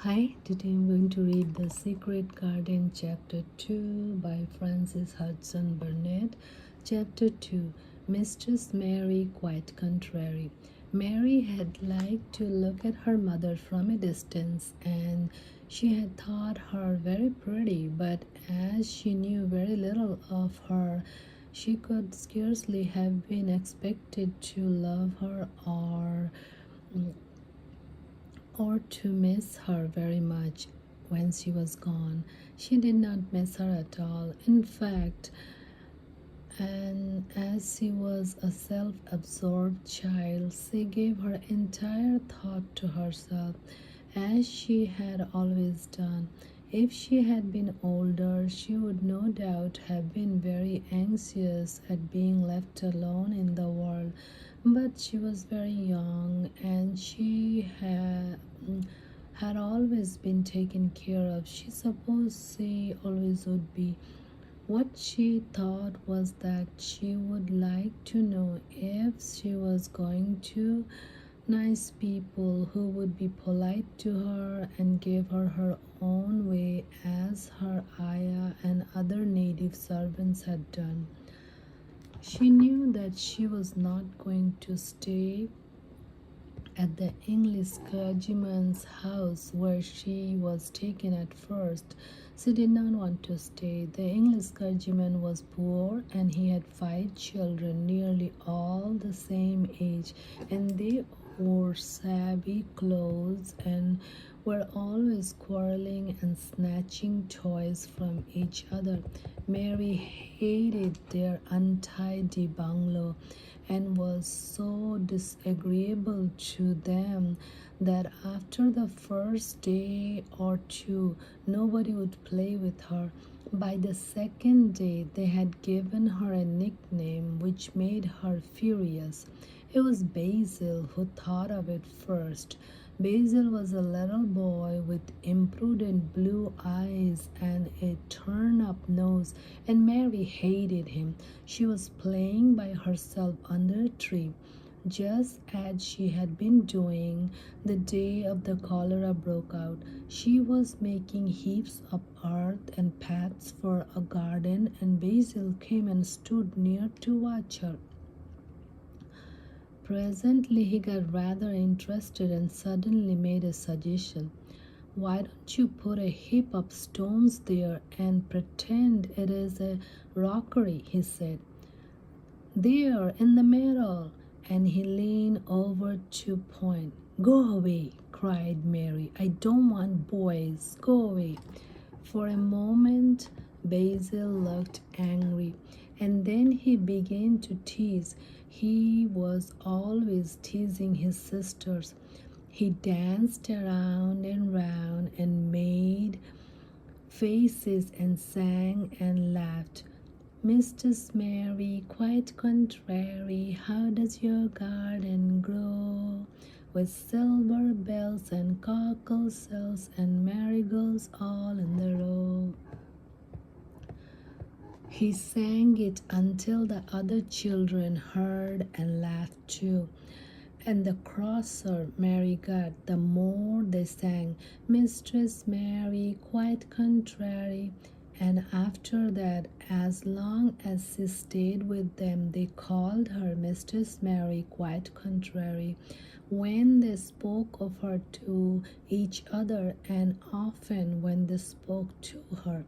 Hi, today I'm going to read The Secret Garden, Chapter 2 by Francis Hodgson Burnett. Chapter 2 Mistress Mary Quite Contrary. Mary had liked to look at her mother from a distance, and she had thought her very pretty, but as she knew very little of her, she could scarcely have been expected to love her or to miss her very much when she was gone. She did not miss her at all. In fact, and as she was a self-absorbed child, she gave her entire thought to herself, as she had always done. If she had been older, she would no doubt have been very anxious at being left alone in the world. But she was very young, and she had always been taken care of. She supposed she always would be. What she thought was that she would like to know if she was going to nice people who would be polite to her and give her her own way as her ayah and other native servants had done. She knew that she was not going to stay at the English clergyman's house where she was taken at first. She did not want to stay. The English clergyman was poor, and he had 5 children, nearly all the same age, and they wore shabby clothes and were always quarreling and snatching toys from each other. Mary hated their untidy bungalow and was so disagreeable to them that after the first day or two, nobody would play with her. By the second day, they had given her a nickname which made her furious. It was Basil who thought of it first. Basil was a little boy with impudent blue eyes and a turn-up nose, and Mary hated him. She was playing by herself under a tree, just as she had been doing the day of the cholera broke out. She was making heaps of earth and paths for a garden, and Basil came and stood near to watch her. Presently he got rather interested and suddenly made a suggestion. "Why don't you put a heap of stones there and pretend it is a rockery?" he said. "There in the middle," and he leaned over to point. "Go away," cried Mary. "I don't want boys. Go away." For a moment Basil looked angry, and then he began to tease. He was always teasing his sisters. He danced around and round and made faces and sang and laughed. "Mistress Mary, quite contrary, how does your garden grow? With silver bells and cockle shells and marigolds all in the row." He sang it until the other children heard and laughed too. And the crosser Mary got, the more they sang, "Mistress Mary, quite contrary." And after that, as long as she stayed with them, they called her Mistress Mary, quite contrary, when they spoke of her to each other, and often when they spoke to her.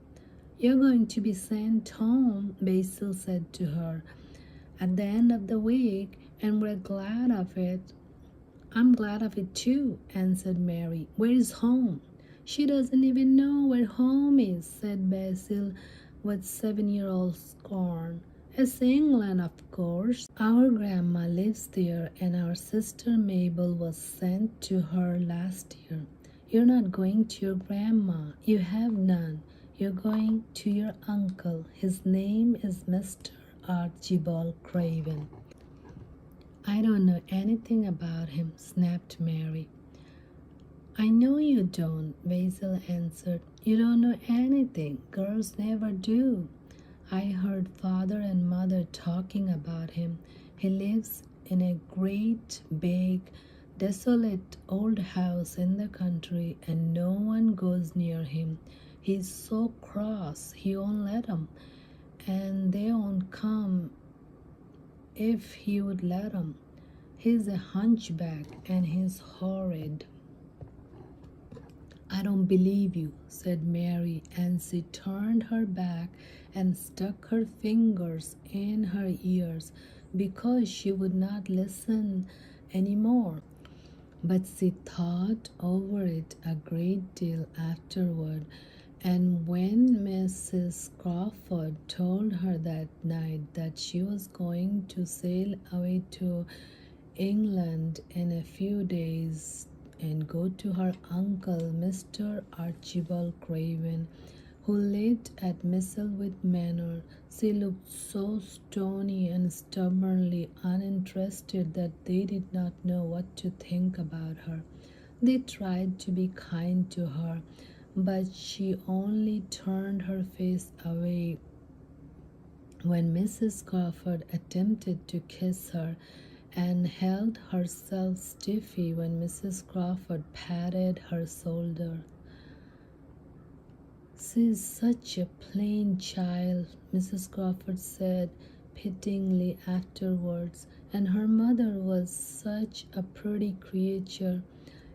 "You're going to be sent home," Basil said to her, "at the end of the week, and we're glad of it." "I'm glad of it too," answered Mary. "Where is home?" "She doesn't even know where home is," said Basil with 7-year-old scorn. "It's England, of course. Our grandma lives there, and our sister Mabel was sent to her last year." "You're not going to your grandma. You have none. You're going to your uncle. His name is Mr. Archibald Craven." "I don't know anything about him," snapped Mary. "I know you don't," Basil answered. "You don't know anything. Girls never do. I heard father and mother talking about him. He lives in a great big desolate old house in the country, and no one goes near him. He's so cross, he won't let 'em, and they won't come if he would let 'em. He's a hunchback, and he's horrid." "I don't believe you," said Mary, and she turned her back and stuck her fingers in her ears because she would not listen any more. But she thought over it a great deal afterward, and when Mrs. Crawford told her that night that she was going to sail away to England in a few days and go to her uncle, Mr. Archibald Craven, who lived at Misselwith Manor, she looked so stony and stubbornly uninterested that they did not know what to think about her. They tried to be kind to her, but she only turned her face away when Mrs. Crawford attempted to kiss her, and held herself stiffly when Mrs. Crawford patted her shoulder. "She's such a plain child," Mrs. Crawford said pityingly afterwards, "and her mother was such a pretty creature.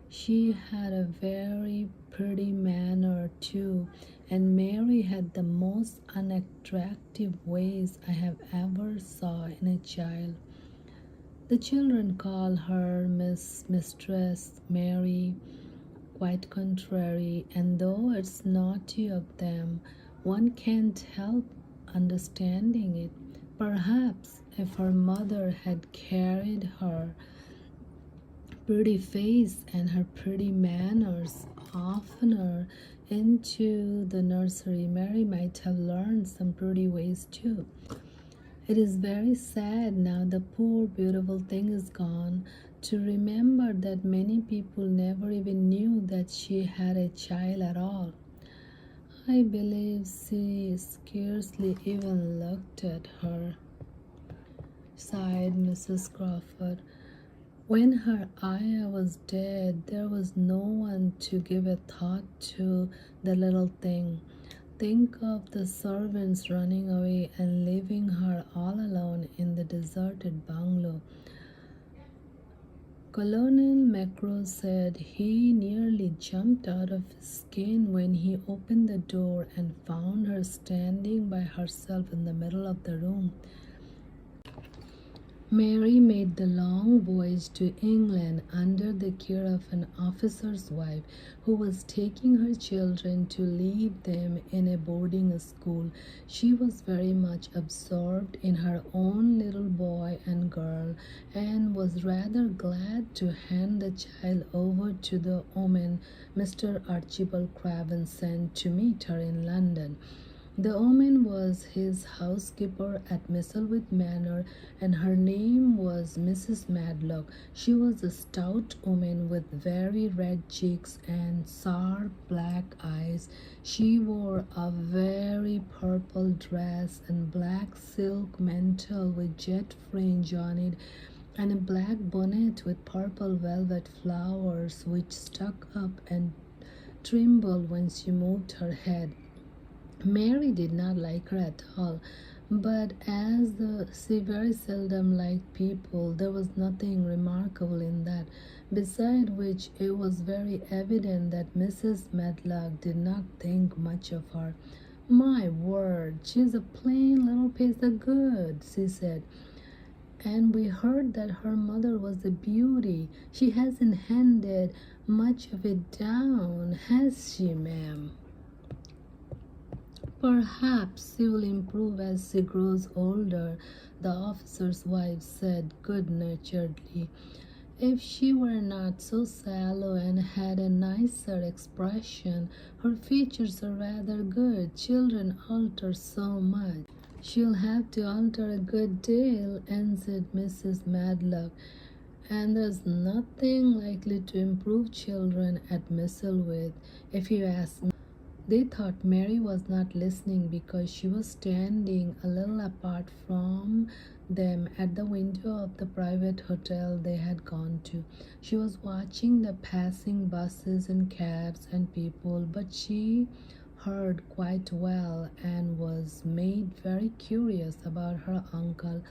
She had a very pretty manner too, and Mary had the most unattractive ways I have ever saw in a child. The children call her Mistress Mary, quite contrary, and though it's naughty of them, one can't help understanding it. Perhaps if her mother had carried her pretty face and her pretty manners oftener into the nursery, Mary might have learned some pretty ways too. It is very sad now the poor beautiful thing is gone, to remember that many people never even knew that she had a child at all. I believe she scarcely even looked at her," sighed Mrs. Crawford. "When her ayah was dead, there was no one to give a thought to the little thing. Think of the servants running away and leaving her all alone in the deserted bungalow." Colonel Macro said he nearly jumped out of his skin when he opened the door and found her standing by herself in the middle of the room. Mary made the long voyage to England under the care of an officer's wife who was taking her children to leave them in a boarding school. She was very much absorbed in her own little boy and girl, and was rather glad to hand the child over to the woman Mr. Archibald Craven sent to meet her in London. The woman was his housekeeper at Misselwith Manor, and her name was Mrs. Medlock. She was a stout woman with very red cheeks and sharp black eyes. She wore a very purple dress and black silk mantle with jet fringe on it, and a black bonnet with purple velvet flowers which stuck up and trembled when she moved her head. Mary did not like her at all, but as she very seldom liked people, there was nothing remarkable in that. Beside which, it was very evident that Mrs. Medlock did not think much of her. "My word, she's a plain little piece of good," she said. "And we heard that her mother was a beauty. She hasn't handed much of it down, has she, ma'am?" "Perhaps she will improve as she grows older," the officer's wife said good-naturedly. "If she were not so sallow and had a nicer expression. Her features are rather good. Children alter so much." "She'll have to alter a good deal," answered Mrs. Medlock, "and there's nothing likely to improve children at Misselwith, if you ask me. They thought Mary was not listening because she was standing a little apart from them at the window of the private hotel they had gone to. She was watching the passing buses and cabs and people, but she heard quite well and was made very curious about her uncle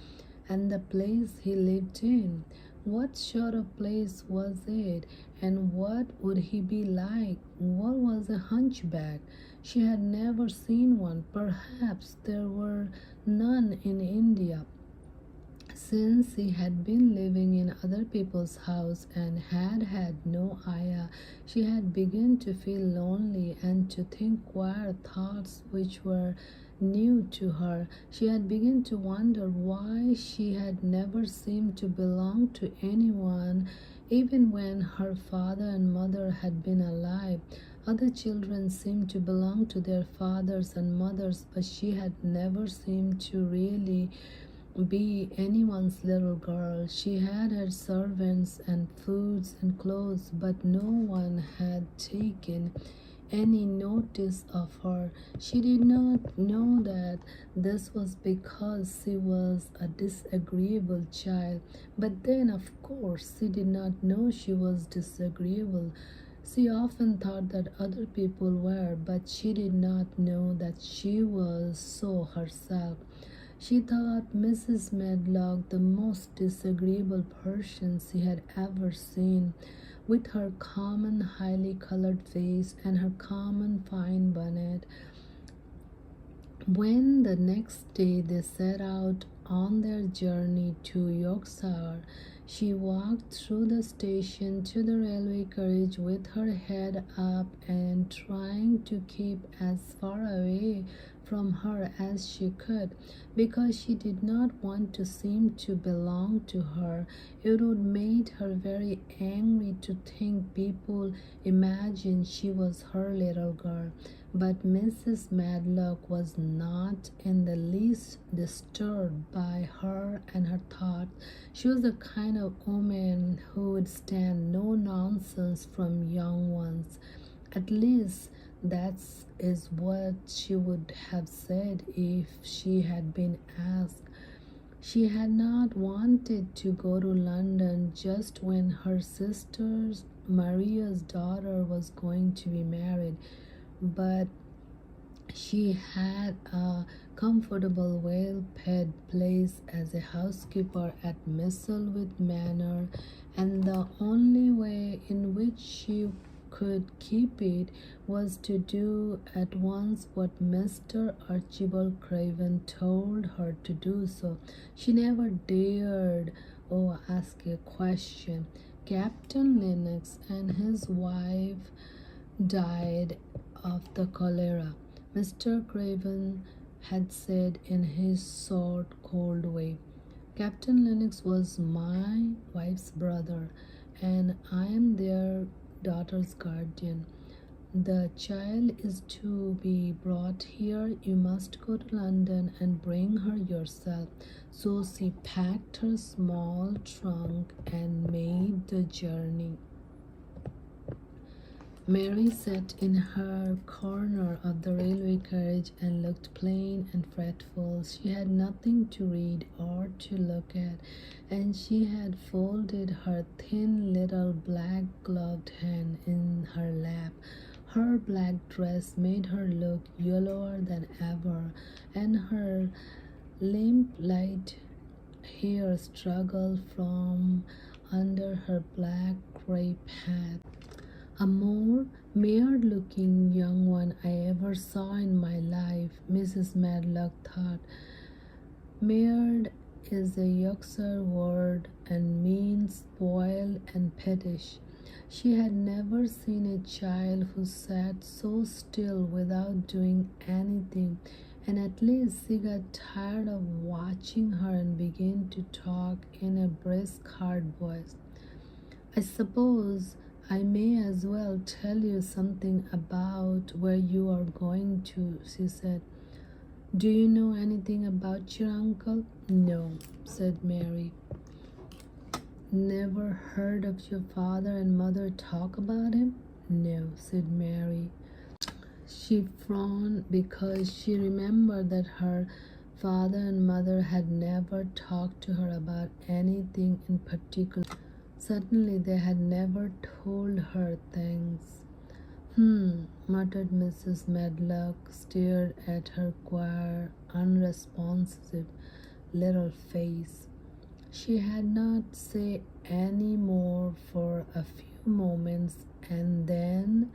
and the place he lived in. What sort of place was it, and what would he be like? What was a hunchback? She had never seen one. Perhaps there were none in India, since he had been living in other people's house and had had no ayah. She had begun to feel lonely and to think queer thoughts which were new to her. She had begun to wonder why she had never seemed to belong to anyone, even when her father and mother had been alive. Other children seemed to belong to their fathers and mothers, but she had never seemed to really be anyone's little girl. She had her servants and foods and clothes, but no one had taken any notice of her. She did not know that this was because she was a disagreeable child. But then, of course, she did not know she was disagreeable. She often thought that other people were, but she did not know that she was so herself. She thought Mrs. Medlock the most disagreeable person she had ever seen, with her common highly colored face and her common fine bonnet. When the next day they set out on their journey to Yorkshire, she walked through the station to the railway carriage with her head up and trying to keep as far away from her as she could, because she did not want to seem to belong to her. It would make her very angry to think people imagined she was her little girl. But Mrs. Medlock was not in the least disturbed by her and her thoughts. She was the kind of woman who would stand no nonsense from young ones. At least that is what she would have said if she had been asked. She had not wanted to go to London just when her sister's Maria's daughter was going to be married, but she had a comfortable, well-paid place as a housekeeper at Misselwith Manor, and the only way in which she could keep it was to do at once what Mr. Archibald Craven told her to do. So she never dared ask a question. Captain Lennox and his wife died of the cholera, Mr. Craven had said in his short, cold way. Captain Lennox was my wife's brother, and I am their daughter's guardian. The child is to be brought here. You must go to London and bring her yourself. So she packed her small trunk and made the journey. Mary sat in her corner of the railway carriage and looked plain and fretful. She had nothing to read or to look at, and she had folded her thin little black gloved hand in her lap. Her black dress made her look yellower than ever, and her limp light hair struggled from under her black crape hat. A more marred-looking young one I ever saw in my life, Mrs. Medlock thought. Marred is a Yorkshire word and means spoiled and pettish. She had never seen a child who sat so still without doing anything, and at least she got tired of watching her and began to talk in a brisk, hard voice. I suppose I may as well tell you something about where you are going to, she said. Do you know anything about your uncle? No, said Mary. Never heard of your father and mother talk about him? No, said Mary. She frowned because she remembered that her father and mother had never talked to her about anything in particular. Certainly, they had never told her things. Muttered Mrs. Medlock, stared at her queer, unresponsive little face. She had not said any more for a few moments, and then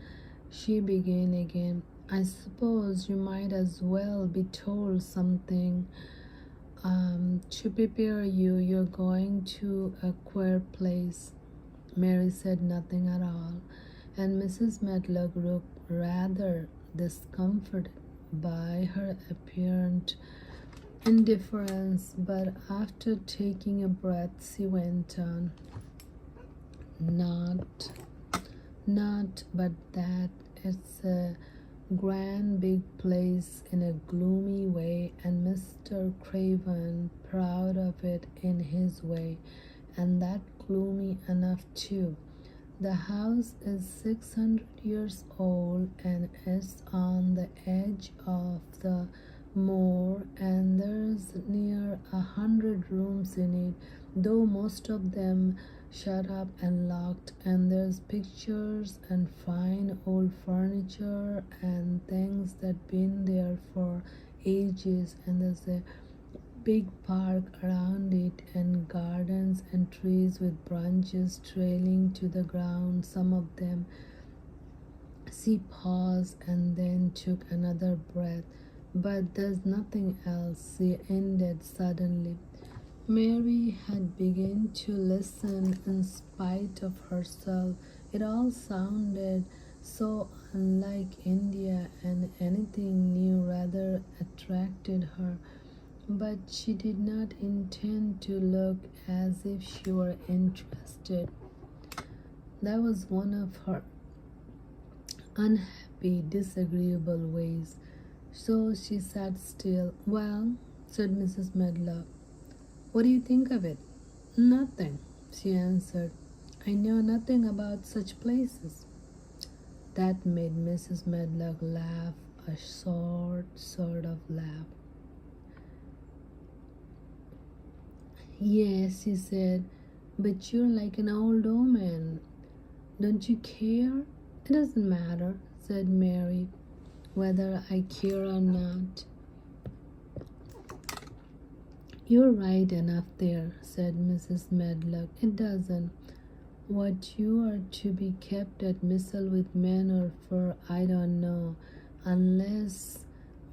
she began again. I suppose you might as well be told something to prepare you. You're going to a queer place. Mary said nothing at all, and Mrs. Medlock looked rather discomforted by her apparent indifference, but after taking a breath, she went on. Not, not, but that it's a grand big place in a gloomy way, and Mr. Craven proud of it in his way, and that gloomy enough too. The house is 600 years old and is on the edge of the moor, and there's near 100 rooms in it, though most of them shut up and locked, and there's pictures and fine old furniture and things that been there for ages, and there's a big park around it and gardens and trees with branches trailing to the ground, some of them. She paused and then took another breath. But there's nothing else, she ended suddenly. Mary had begun to listen in spite of herself. It all sounded so unlike India, and anything new rather attracted her. But she did not intend to look as if she were interested. That was one of her unhappy, disagreeable ways. So she sat still. Well, said Mrs. Medlock, what do you think of it? Nothing, she answered. I know nothing about such places. That made Mrs. Medlock laugh, a short sort of laugh. Yes, he said, but you're like an old woman. Don't you care? It doesn't matter, said Mary, whether I care or not. You're right enough there, said Mrs. Medlock. It doesn't. What you are to be kept at missile with men or for, I don't know, unless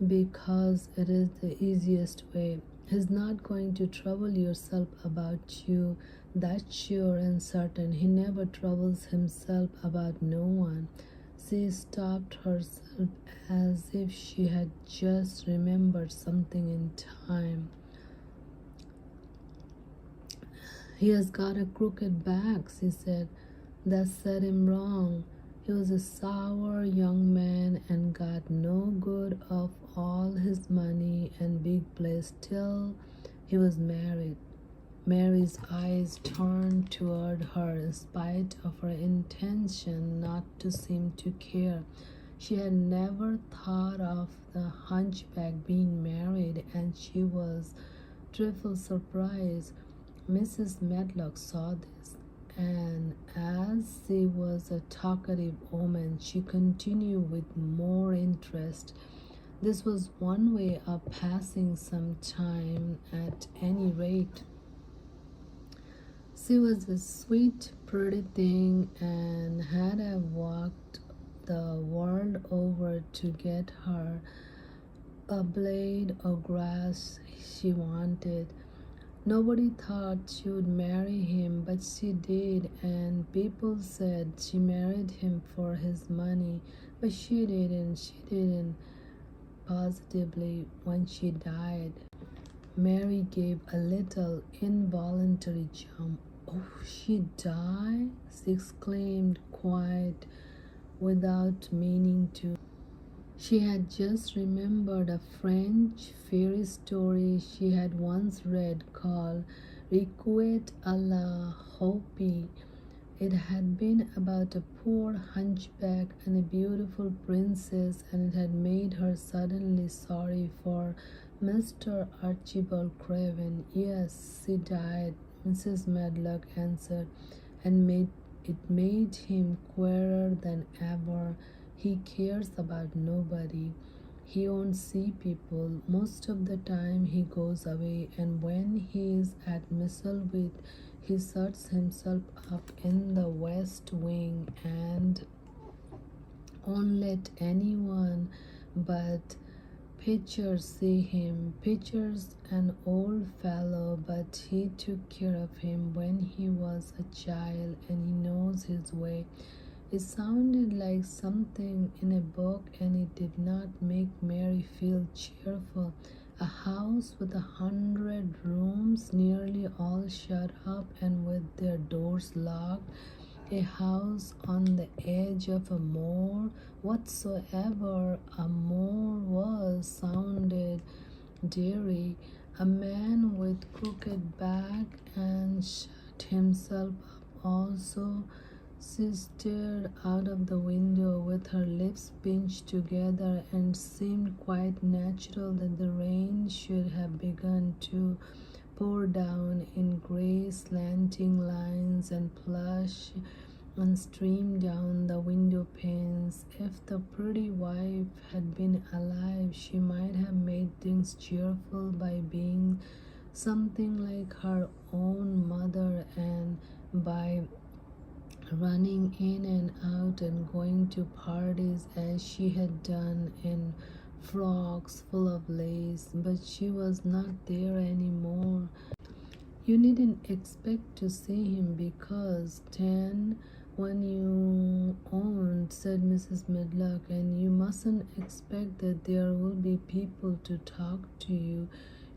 because it is the easiest way. He's not going to trouble yourself about you, that's sure and certain. He never troubles himself about no one. She stopped herself as if she had just remembered something in time. He has got a crooked back, she said. That set him wrong. He was a sour young man and got no good of all his money and big place till he was married. Mary's eyes turned toward her in spite of her intention not to seem to care. She had never thought of the hunchback being married, and she was trifle surprised. Mrs. Medlock saw this, and as she was a talkative woman, she continued with more interest. This was one way of passing some time at any rate. She was a sweet, pretty thing and had walked the world over to get her a blade of grass she wanted. Nobody thought she would marry him, but she did, and people said she married him for his money, but she didn't. She didn't. Positively, when she died. Mary gave a little involuntary jump. Oh, she died? She exclaimed, quite without meaning to. She had just remembered a French fairy story she had once read called Requite à la Hopi. It had been about a poor hunchback and a beautiful princess, and it had made her suddenly sorry for Mr. Archibald Craven. Yes, she died, Mrs. Medlock answered, and made him queerer than ever. He cares about nobody. He won't see people. Most of the time he goes away, and when he is at Misselwith, he shuts himself up in the West Wing and won't let anyone but Pitchers see him. Pitcher's an old fellow, but he took care of him when he was a child, and he knows his way. It sounded like something in a book, and it did not make Mary feel cheerful. A house with 100 rooms, nearly all shut up and with their doors locked. A house on the edge of a moor. Whatsoever a moor was sounded dreary. A man with crooked back and shut himself up also. She stared out of the window with her lips pinched together, and seemed quite natural that the rain should have begun to pour down in grey slanting lines and plush and stream down the window panes. If the pretty wife had been alive, she might have made things cheerful by being something like her own mother, and by running in and out and going to parties as she had done in frocks full of lace. But she was not there anymore. You needn't expect to see him because 10 when you owned, said Mrs. Medlock, and you mustn't expect that there will be people to talk to you.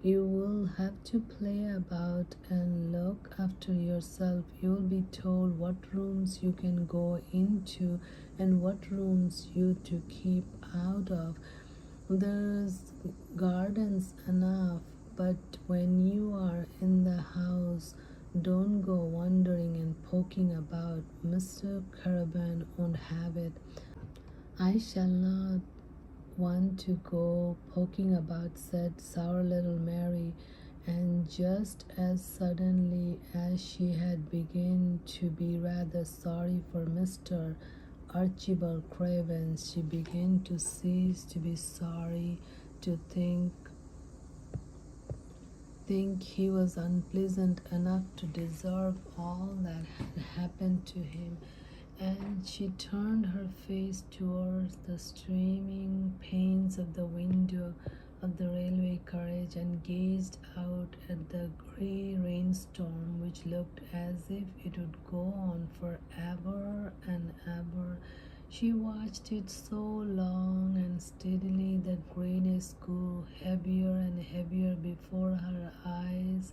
You will have to play about and look after yourself. You will be told what rooms you can go into and what rooms you to keep out of. There's gardens enough, but when you are in the house, don't go wandering and poking about. Mr. Caravan won't have it. I shall not want to go poking about, said sour little Mary, and just as suddenly as she had begun to be rather sorry for Mr. Archibald Craven, she began to cease to be sorry, to think he was unpleasant enough to deserve all that had happened to him, and she turned her face towards the streaming panes of the window of the railway carriage and gazed out at the grey rainstorm, which looked as if it would go on forever and ever. She watched it so long and steadily that grayness grew heavier and heavier before her eyes,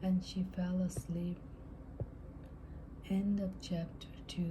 and she fell asleep. End of chapter 2.